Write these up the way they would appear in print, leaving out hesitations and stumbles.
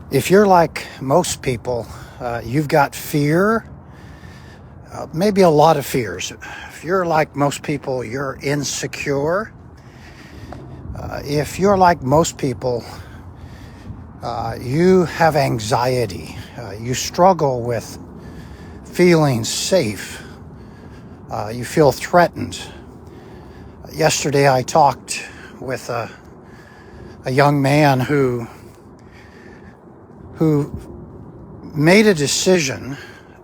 If you're like most people, you've got fear, maybe a lot of fears. If you're like most people, you're insecure. If you're like most people, you have anxiety. You struggle with feeling safe. You feel threatened. Yesterday I talked with a young man who made a decision.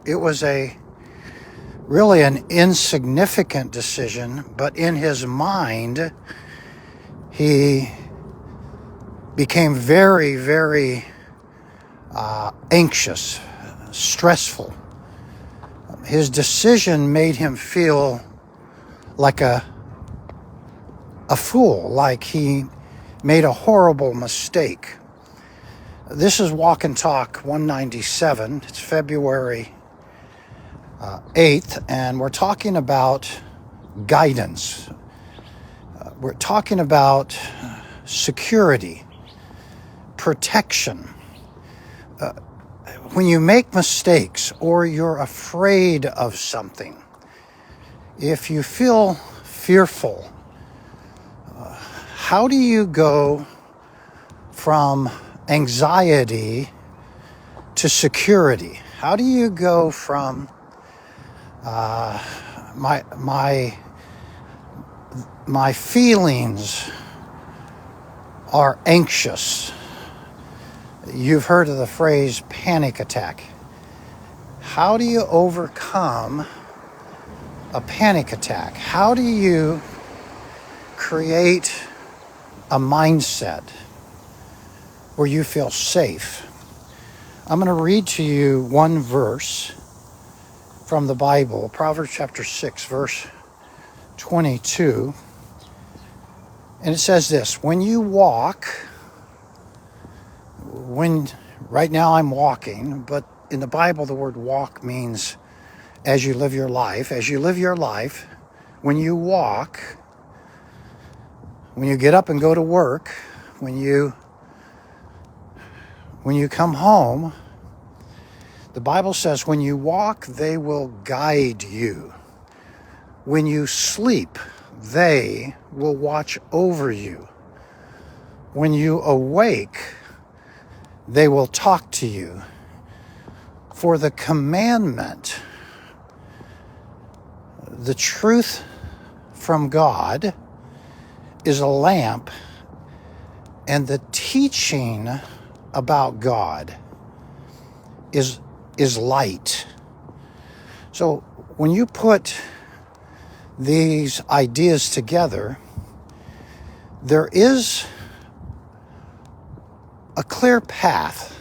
It was really an insignificant decision, but in his mind, he became very, very anxious, stressful. His decision made him feel like a fool, like he made a horrible mistake. This is Walk and Talk 197. It's February 8th, and we're talking about guidance. We're talking about security, protection. When you make mistakes or you're afraid of something, if you feel fearful, how do you go from anxiety to security? How do you go from my feelings are anxious? You've heard of the phrase panic attack. How do you overcome a panic attack? How do you create a mindset where you feel safe? I'm going to read to you one verse from the Bible, Proverbs chapter 6, verse 22. And it says this: right now I'm walking, but in the Bible the word walk means as you live your life. As you live your life, when you walk, when you get up and go to work, when you come home, the Bible says when you walk, they will guide you. When you sleep, they will watch over you. When you awake, they will talk to you. For the commandment, the truth from God, is a lamp, and the teaching about God is light. So when you put these ideas together, there is a clear path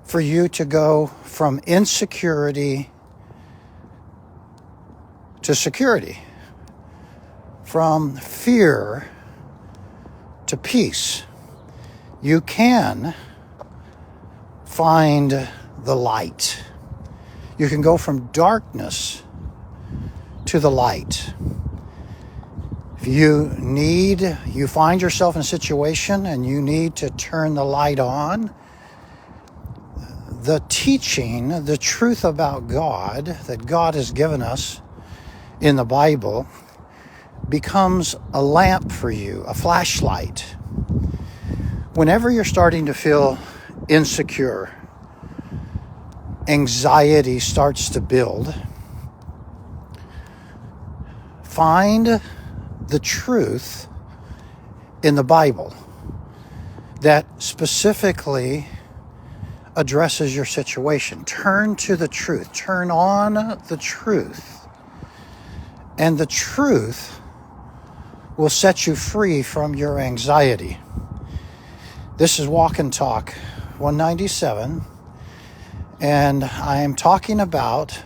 for you to go from insecurity to security, from fear to peace. You can find the light. You can go from darkness to the light. If you find yourself in a situation and you need to turn the light on, the teaching, the truth about God that God has given us in the Bible becomes a lamp for you, a flashlight. Whenever you're starting to feel insecure, anxiety starts to build, find the truth in the Bible that specifically addresses your situation. Turn to the truth. Turn on the truth. And the truth will set you free from your anxiety. This is Walk and Talk 197, and I am talking about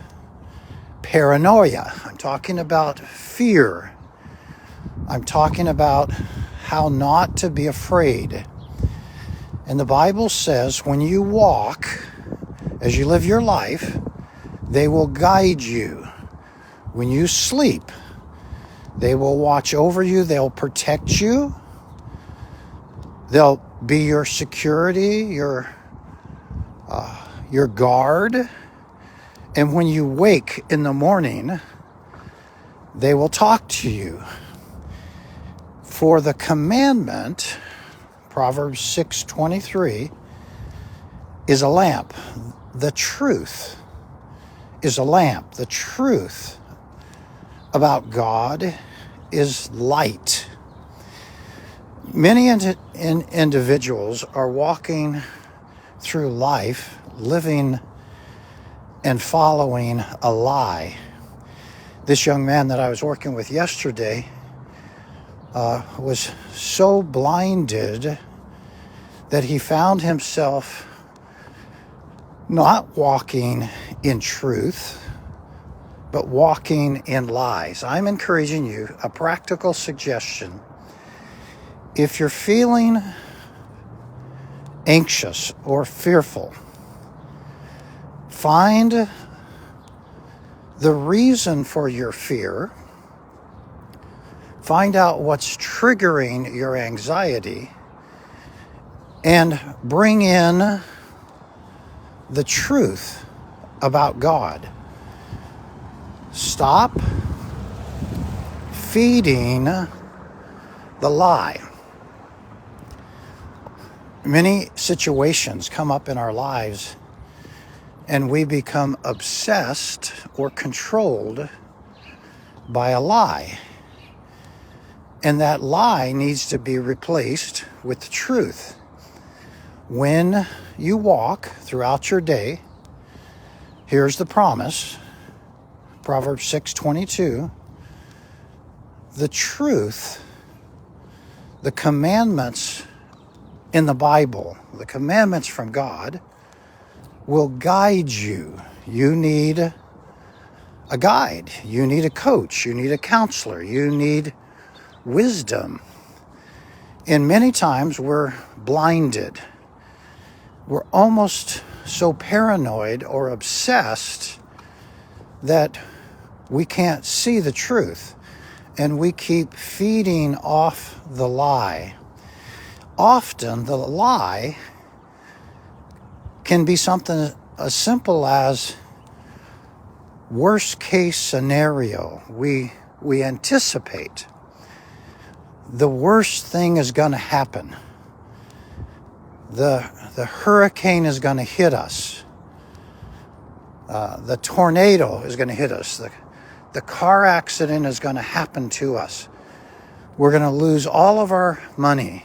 paranoia. I'm talking about fear. I'm talking about how not to be afraid. And the Bible says when you walk, as you live your life, they will guide you. When you sleep, they will watch over you. They'll protect you. They'll be your security, your guard. And when you wake in the morning, they will talk to you. For the commandment, Proverbs 6:23, is a lamp. The truth is a lamp. The truth about God is light. Many individuals are walking through life living and following a lie. This young man that I was working with yesterday was so blinded that he found himself not walking in truth, but walking in lies. I'm encouraging you, a practical suggestion. If you're feeling anxious or fearful, find the reason for your fear. Find out what's triggering your anxiety and bring in the truth about God. Stop feeding the lie. Many situations come up in our lives and we become obsessed or controlled by a lie. And that lie needs to be replaced with the truth. When you walk throughout your day, here's the promise, Proverbs 6:22, the truth, the commandments in the Bible, the commandments from God, will guide you. You need a guide. You need a coach. You need a counselor. You need wisdom. And many times we're blinded. We're almost so paranoid or obsessed that we can't see the truth. And we keep feeding off the lie. Often the lie can be something as simple as worst case scenario. We anticipate the worst thing is going to happen. The hurricane is going to hit us. The tornado is going to hit us. The car accident is going to happen to us. We're going to lose all of our money.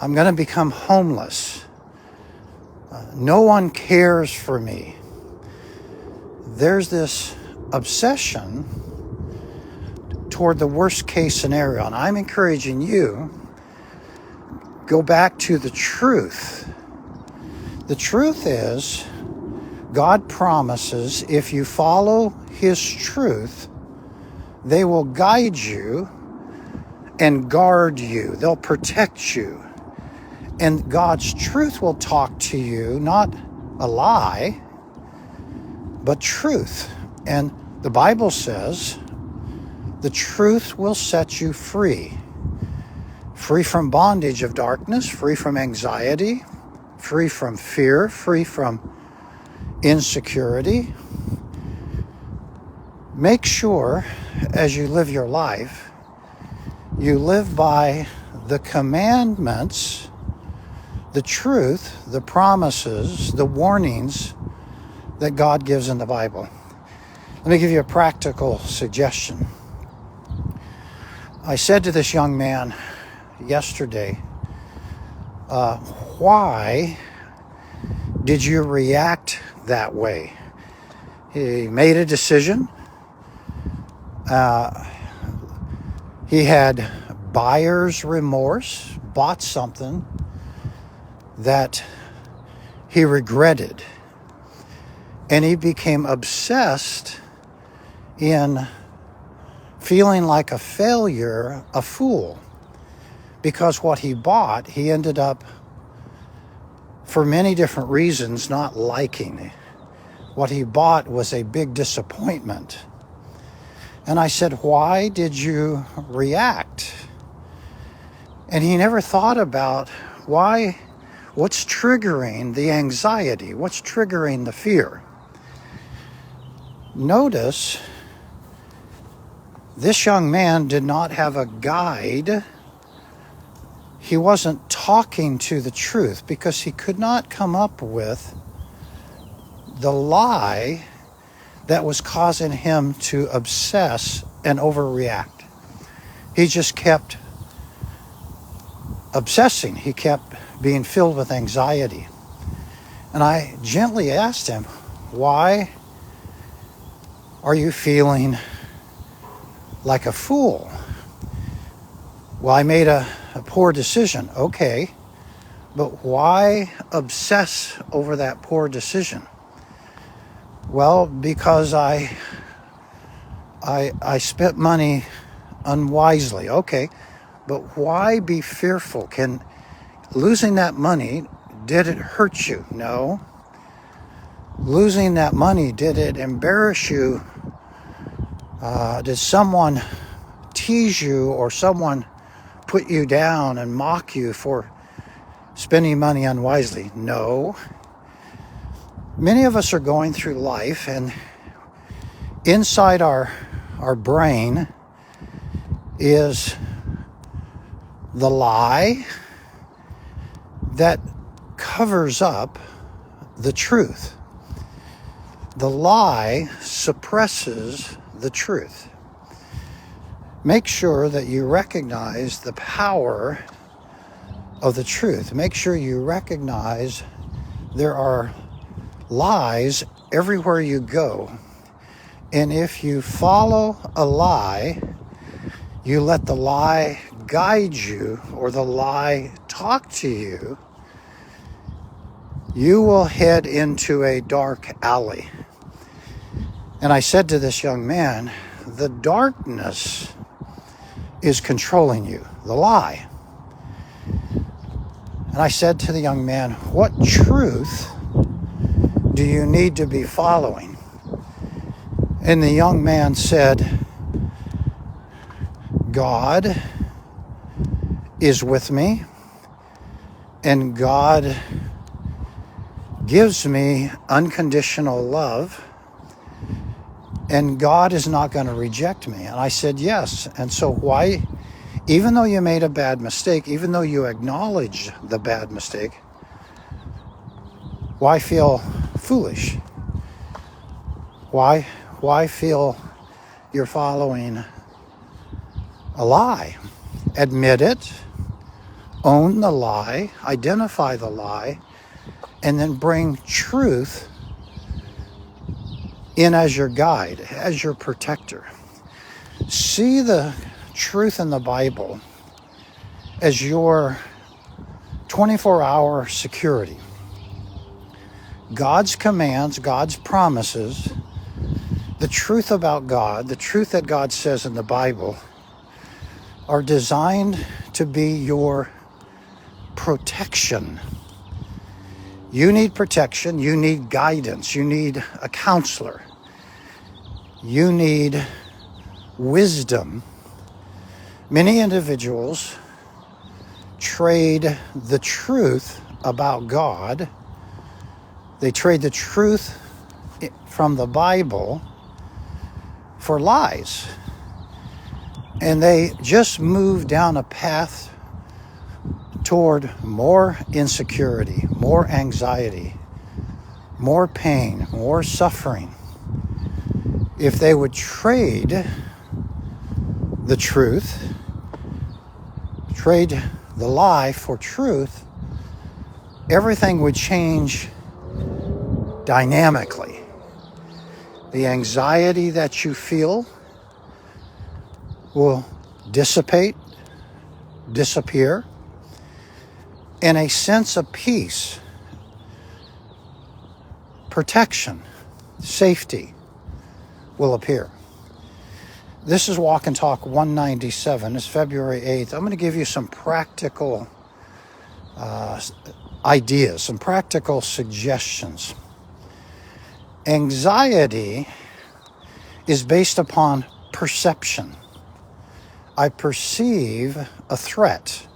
I'm going to become homeless. No one cares for me. There's this obsession toward the worst case scenario. And I'm encouraging you, go back to the truth. The truth is, God promises if you follow His truth, they will guide you and guard you. They'll protect you. And God's truth will talk to you, not a lie, but truth. And the Bible says the truth will set you free. Free from bondage of darkness, free from anxiety, free from fear, free from insecurity. Make sure as you live your life, you live by the commandments, the truth, the promises, the warnings that God gives in the Bible. Let me give you a practical suggestion. I said to this young man yesterday, why did you react that way? He made a decision. He had buyer's remorse, bought something that he regretted. And he became obsessed in feeling like a failure, a fool. Because what he bought, he ended up, for many different reasons, not liking. What he bought was a big disappointment. And I said, why did you react? And he never thought about what's triggering the anxiety, what's triggering the fear. Notice, this young man did not have a guide. He wasn't talking to the truth because he could not come up with the lie that was causing him to obsess and overreact. He just kept obsessing. He kept being filled with anxiety. And I gently asked him, why are you feeling like a fool? Well, I made a poor decision. Okay, but why obsess over that poor decision? Well, because I spent money unwisely. Okay, but why be fearful? Can losing that money, did it hurt you? No. Losing that money, did it embarrass you? Did someone tease you or someone put you down and mock you for spending money unwisely? No. Many of us are going through life, and inside our brain is the lie that covers up the truth. The lie suppresses the truth. Make sure that you recognize the power of the truth. Make sure you recognize there are lies everywhere you go. And if you follow a lie, you let the lie guide you or the lie talk to you, you will head into a dark alley. And I said to this young man, the darkness is controlling you, the lie. And I said to the young man, what truth do you need to be following? And the young man said, God is with me, and God gives me unconditional love, and God is not going to reject me. And I said, yes. And so why, even though you made a bad mistake, even though you acknowledged the bad mistake, why feel foolish? Why feel you're following a lie? Admit it, own the lie, identify the lie, and then bring truth in as your guide, as your protector. See the truth in the Bible as your 24-hour security. God's commands, God's promises, the truth about God, the truth that God says in the Bible are designed to be your protection. You need protection, you need guidance, you need a counselor, you need wisdom. Many individuals trade the truth about God, they trade the truth from the Bible for lies. And they just move down a path toward more insecurity, more anxiety, more pain, more suffering. If they would trade the truth, trade the lie for truth, everything would change dynamically. The anxiety that you feel will dissipate, disappear, and a sense of peace, protection, safety will appear. This is Walk and Talk 197. It's February 8th. I'm going to give you some practical ideas, some practical suggestions. Anxiety is based upon perception. I perceive a threat.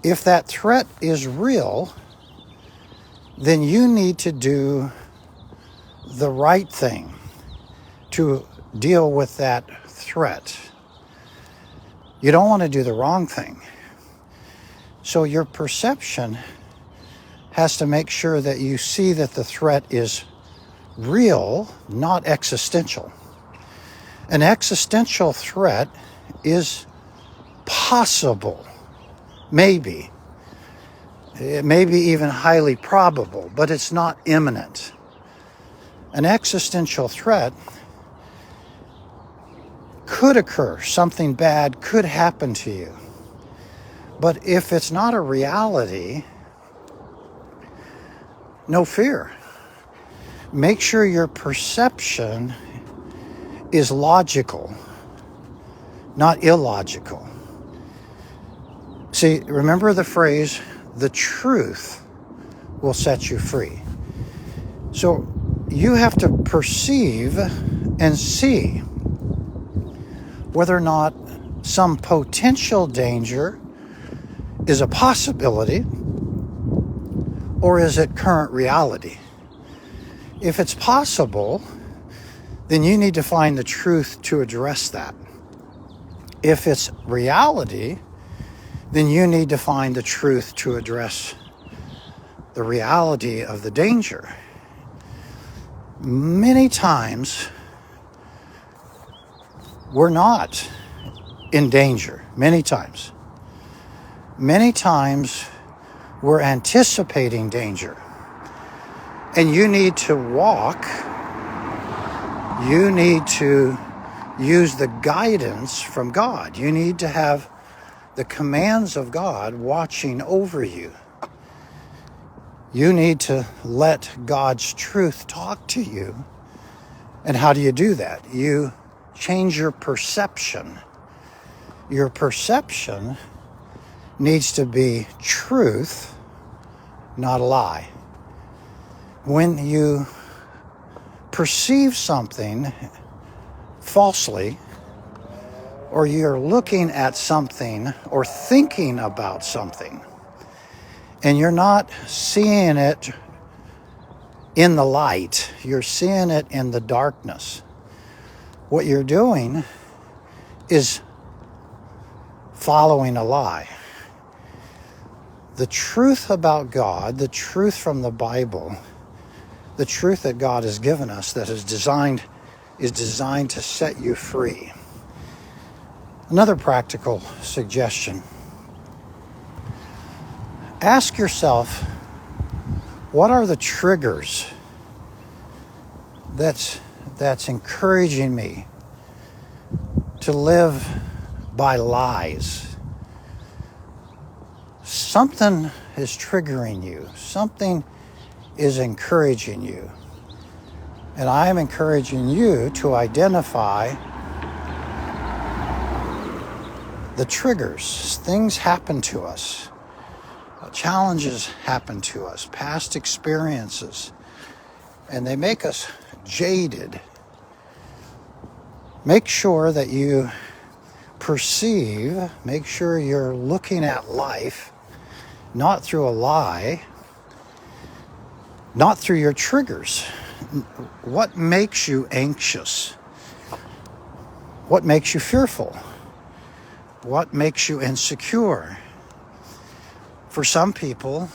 If that threat is real, then you need to do the right thing to deal with that threat. You don't want to do the wrong thing. So your perception has to make sure that you see that the threat is real, not existential. An existential threat is possible, maybe. It may be even highly probable, but it's not imminent. An existential threat could occur. Something bad could happen to you. But if it's not a reality, no fear. Make sure your perception is logical, not illogical. See, remember the phrase, the truth will set you free. So you have to perceive and see whether or not some potential danger is a possibility or is it current reality. If it's possible, then you need to find the truth to address that. If it's reality, then you need to find the truth to address the reality of the danger. Many times, we're not in danger. Many times. Many times, we're anticipating danger. And you need to walk. You need to use the guidance from God. You need to have the commands of God watching over you. You need to let God's truth talk to you. And how do you do that? You change your perception. Your perception needs to be truth, not a lie. When you perceive something falsely, or you're looking at something or thinking about something, and you're not seeing it in the light, you're seeing it in the darkness, what you're doing is following a lie. The truth about God, the truth from the Bible, the truth that God has given us that is designed to set you free. Another practical suggestion. Ask yourself, what are the triggers that's encouraging me to live by lies? Something is triggering you. Something is encouraging you. And I am encouraging you to identify the triggers. Things happen to us. Challenges happen to us. Past experiences. And they make us jaded. Make sure that you perceive, make sure you're looking at life not through a lie, not through your triggers. What makes you anxious? What makes you fearful? What makes you insecure? For some people,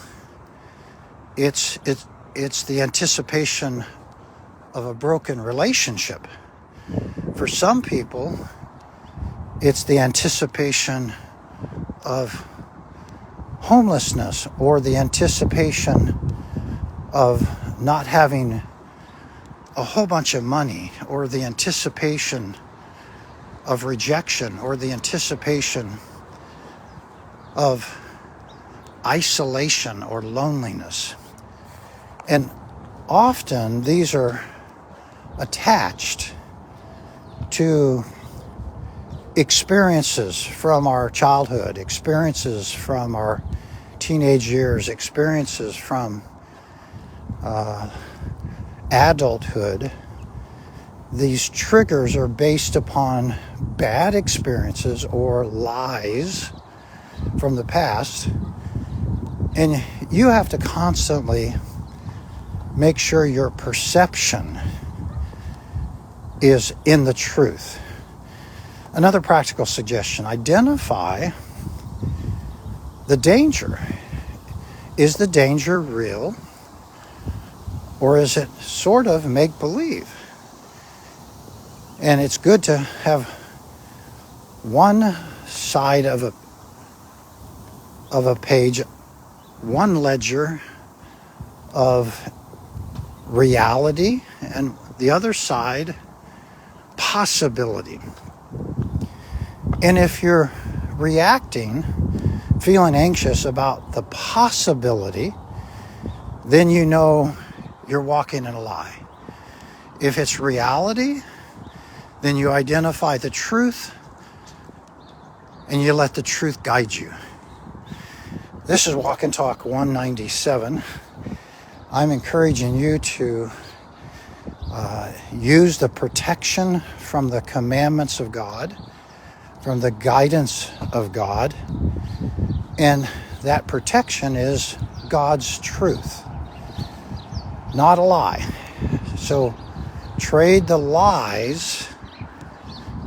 it's the anticipation of a broken relationship. For some people, it's the anticipation of homelessness or the anticipation of not having a whole bunch of money, or the anticipation of rejection, or the anticipation of isolation or loneliness. And often these are attached to experiences from our childhood, experiences from our teenage years, experiences from adulthood. These triggers are based upon bad experiences or lies from the past And you have to constantly make sure your perception is in the truth. Another practical suggestion: identify the danger. Is the danger real, or is it sort of make-believe? And it's good to have one side of a page, one ledger of reality, and the other side, possibility. And if you're reacting, feeling anxious about the possibility, then you know you're walking in a lie. If it's reality, then you identify the truth and you let the truth guide you. This is Walk and Talk 197. I'm encouraging you to use the protection from the commandments of God, from the guidance of God, and that protection is God's truth, not a lie. So trade the lies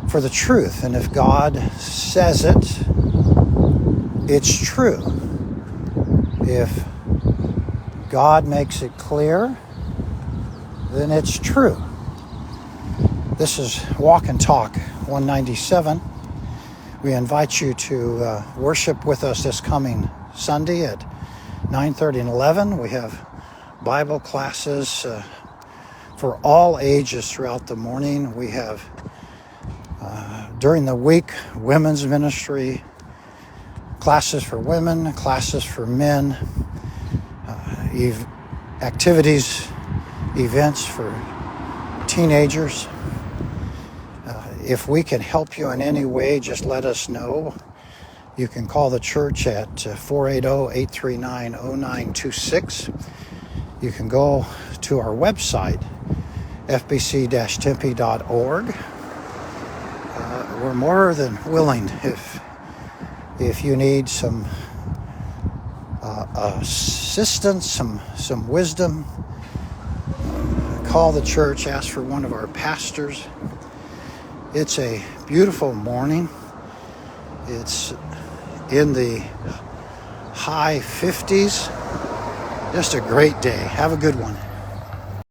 for the truth, and if God says it, it's true. If God makes it clear, then it's true. This is Walk and Talk 197. We invite you to worship with us this coming Sunday at 9:30 and 11. We have Bible classes for all ages throughout the morning. We have, during the week, women's ministry, classes for women, classes for men, activities, events for teenagers. If we can help you in any way, just let us know. You can call the church at 480-839-0926. You can go to our website, fbc-tempe.org. We're more than willing, if you need some assistance, some wisdom, call the church, ask for one of our pastors. It's a beautiful morning. It's in the high 50s. Just a great day. Have a good one.